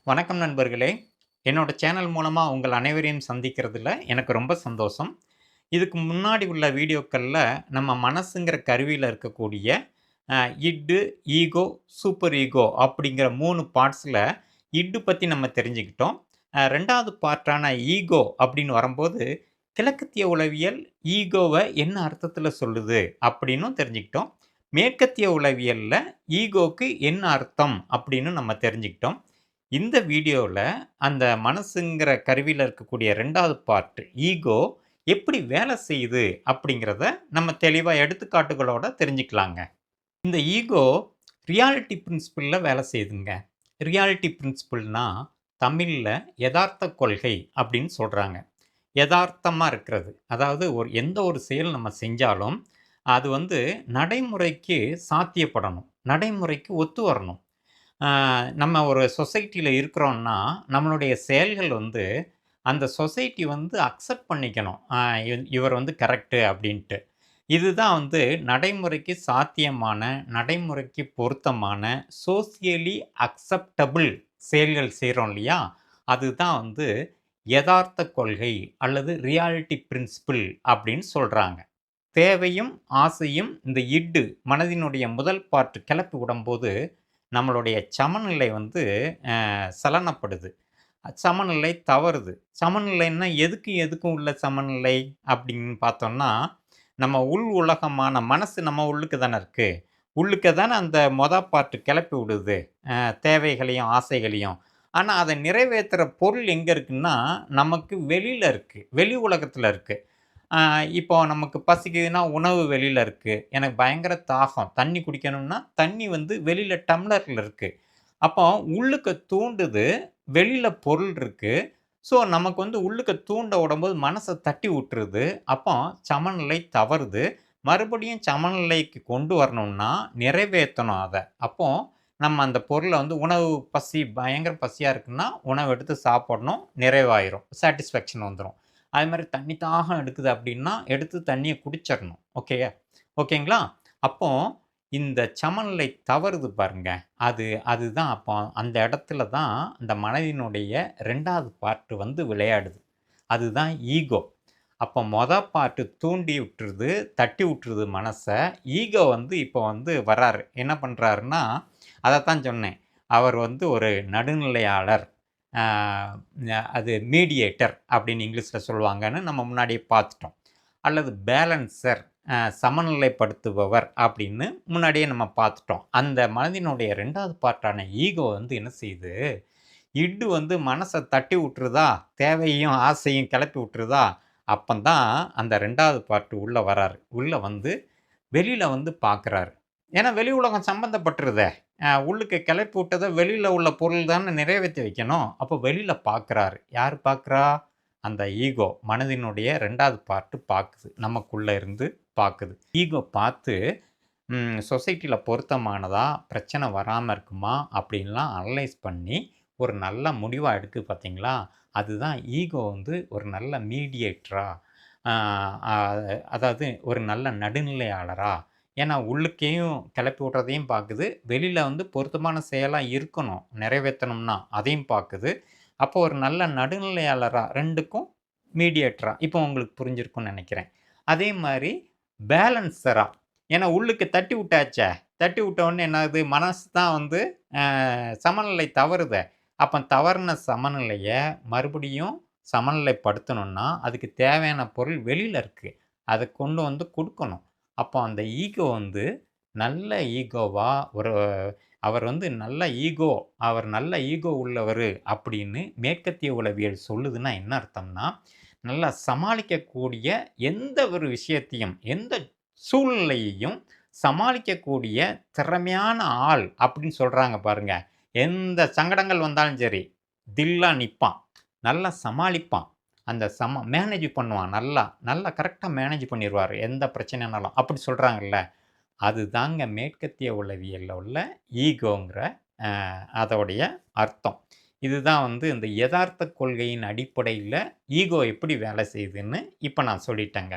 வணக்கம் நண்பர்களே. என்னோட சேனல் மூலமா உங்கள் அனைவரையும் சந்திக்கிறதுல எனக்கு ரொம்ப சந்தோஷம். இதுக்கு முன்னாடி உள்ள வீடியோக்கள்ல நம்ம மனசுங்கிற கருவியில இருக்கக்கூடிய இட்டு, ஈகோ, சூப்பர் ஈகோ அப்படிங்கிற 3 பார்ட்ஸ்ல இட்டு பத்தி நம்ம தெரிஞ்சுக்கிட்டோம். 2வது பார்ட்டான ஈகோ அப்படின்னு வரும்போது, கிழக்கத்திய உளவியல் ஈகோவ என்ன அர்த்தத்தில சொல்லுது அப்படின்னும் தெரிஞ்சுக்கிட்டோம். மேற்கத்திய உளவியல்ல ஈகோக்கு என்ன அர்த்தம் அப்படின்னு நம்ம தெரிஞ்சுக்கிட்டோம். இந்த வீடியோல அந்த மனசுங்கிற கருவியில இருக்கக்கூடிய 2வது பார்ட் ஈகோ எப்படி வேலை செய்யுது அப்படிங்கிறத நம்ம தெளிவா எடுத்துக்காட்டுகளோட தெரிஞ்சுக்கலாங்க. இந்த ஈகோ ரியாலிட்டி பிரின்சிபிள்ல வேலை செய்யுதுங்க. ரியாலிட்டி பிரின்சிபிள்னா தமிழ்ல எதார்த்த கொள்கை அப்படின்னு சொல்றாங்க. எதார்த்தமா இருக்கிறது. அதாவது எந்த ஒரு செயல் நம்ம செஞ்சாலும், அது நடைமுறைக்கு சாத்தியப்படணும். நடைமுறைக்கு ஒத்து வரணும். ஆ, நம்ம ஒரு சொசைட்டில இருக்கிறோம்னா, நம்மளுடைய செயல்கள் அந்த சொசைட்டி அக்செப்ட் பண்ணிக்கணும். இவர் கரெக்ட்டு அப்படின்ட்டு. இதுதான் நடைமுறைக்கு சாத்தியமான, நடைமுறைக்கு பொருத்தமான, சோசியலி அக்செப்டபிள் செயல்கள் செய்றோம் இல்லையா? அதுதான் எதார்த்த கொள்கை அல்லது ரியாலிட்டி பிரின்சிபிள் அப்படின்னு சொல்றாங்க. தேவையும், ஆசையும் இந்த மனதினுடைய முதல் பார்ட் கிளப்பி விடும்போது, நம்மளுடைய சமநிலை சலனப்படுது. சமநிலை தவறுது. சமநிலைன்னா எதுக்கும் எதுக்கும் உள்ள சமநிலை அப்படின்னு பார்த்தோம்னா, நம்ம உள் உலகமான மனசு நம்ம உள்ளுக்கு தானே இருக்கு. உள்ளுக்க தானே அந்த பார்ட் கிளப்பி விடுது. தேவைகளையும், ஆசைகளையும். ஆனா, அத நிறைவேத்துற பொருள் எங்க இருக்குன்னா, நமக்கு வெளியில இருக்கு. வெளி உலகத்துல இருக்கு. ஆ இப்போ நமக்கு பசிக்குதுன்னா, உணவு வெளியில இருக்கு. எனக்கு பயங்கர தாகம். தண்ணி குடிக்கணும்னா, தண்ணி வெளியில டம்ளர்ல இருக்கு. அப்போ உள்ளுக்க தூண்டுது, வெளியில பொருள் இருக்கு. ஸோ, நமக்கு உள்ளுக்க தூண்ட விடும்போது மனச தட்டி விட்டுருது. அப்போ சமநிலை தவறுது. மறுபடியும் சமநிலைக்கு கொண்டு வரணும்னா, நிறைவேத்தணும் அத. அப்போ நம்ம அந்த பொருள உணவு பசி பயங்கர பசியா இருக்குன்னா, உணவு எடுத்து சாப்பிடணும். நிறைவாயிரும். சாட்டிஸ்ஃபேக்ஷன் வந்துரும். அது மாரி தண்ணி தாகம் எடுக்குது அப்படின்னா, எடுத்து தண்ணிய குடிச்சிரணும். ஓகேங்களா? அப்போ இந்த சமநிலை தவறுது பாருங்க. அதுதான் அப்போ அந்த இடத்துல தான் இந்த மனதினுடைய 2வது பார்ட் விளையாடுது. அதுதான் ஈகோ. அப்போ பார்ட் தூண்டி விட்டுருது, தட்டி விட்டுருது மனச. ஈகோ இப்போ வராரு. என்ன பண்றாருன்னா, அதத்தான் சொன்னேன். அவர் ஒரு நடுநிலையாளர். ஆ அது மீடியேட்டர் அப்படின்னு இங்கிலீஷ்ல சொல்லுவாங்கன்னு நம்ம முன்னாடியே பார்த்துட்டோம். அல்லது பேலன்சர் சமநிலைப்படுத்துபவர் அப்படின்னு முன்னாடியே நம்ம பார்த்துட்டோம். அந்த மனதினுடைய 2வது பார்ட்டான ஈகோ என்ன செய்யுது, மனச தட்டி விட்டுருதா, தேவையும், ஆசையும் கிளப்பி விட்டுருதா, அப்பந்தான் அந்த 2வது பார்ட் உள்ள வராரு. உள்ள வெளியில பார்க்குறாரு. ஏன்னா வெளி உலகம் சம்மந்தப்பட்டுருதே. உள்ளுக்கு கிளப்பி விட்டத வெளியில உள்ள பொருள் தானே நிறைவேத்தி வைக்கணும். அப்போ வெளியில பார்க்குறாரு. யார் பார்க்குறா? அந்த ஈகோ மனதினுடைய 2வது பார்ட் பார்க்குது. நமக்குள்ள இருந்து பார்க்குது. ஈகோ பார்த்து சொசைட்டில பொருத்தமானதா, பிரச்சனை வராம இருக்குமா அப்படின்லாம் அனலைஸ் பண்ணி ஒரு நல்ல முடிவா எடுக்குது பார்த்தீங்களா? அதுதான் ஈகோ ஒரு நல்ல மீடியேட்டரா, அ அ அதாவது ஒரு நல்ல நடுநிலையாளரா, ஏன்னா உள்ளுக்கேயும் கிளப்பி விட்றதையும் பார்க்குது. வெளியில பொருத்தமான செயலா இருக்கணும், நிறைவேத்தணும்னா அதையும் பார்க்குது. அப்போ ஒரு நல்ல நடுநிலையாளரா 2க்கும் மீடியேட்டரா இப்போ உங்களுக்கு புரிஞ்சிருக்கும்னு நெனைக்கிறேன். அதே மாரி பேலன்சரா, ஏன்னா உள்ளுக்கு தட்டி விட்டாச்சே. தட்டி விட்ட உடனே என்ன ஆகுது? மனசு தான் சமநிலை தவறுதே. அப்ப தவறுன சமநிலைய மறுபடியும் சமநிலைப்படுத்தணும்னா, அதுக்கு தேவையான பொருள் வெளியில இருக்கு. அத கொண்டு குடுக்கணும். அப்போ அந்த ஈகோ நல்ல ஈகோவா அவர் நல்ல ஈகோ, அவர் நல்ல ஈகோ உள்ளவரு அப்படின்னு மேற்கத்திய உளவியல் சொல்லுதுன்னா என்ன அர்த்தம்னா, நல்லா சமாளிக்கக்கூடிய எந்த ஒரு விஷயத்தையும், எந்த சூழ்நிலையையும் சமாளிக்கக்கூடிய திறமையான ஆள் அப்படின்னு சொல்றாங்க பாருங்க. எந்த சங்கடங்கள் வந்தாலும் சரி, தில்லா நிப்பான். நல்லா சமாளிப்பான். அந்த மேனேஜ் பண்ணுவான் நல்லா. நல்லா கரெக்ட்டா மேனேஜ் பண்ணிருவாரு. எந்த பிரச்சனைனாலும். அப்படி சொல்றாங்கல்ல. அதுதாங்க மேற்கத்திய உளவியல்ல உள்ள ஈகோங்கிற அதோடைய அர்த்தம். இதுதான் இந்த எதார்த்த கொள்கையின் அடிப்படையில ஈகோ எப்படி வேலை செய்யுதுன்னு இப்ப நான் சொல்லிட்டேங்க.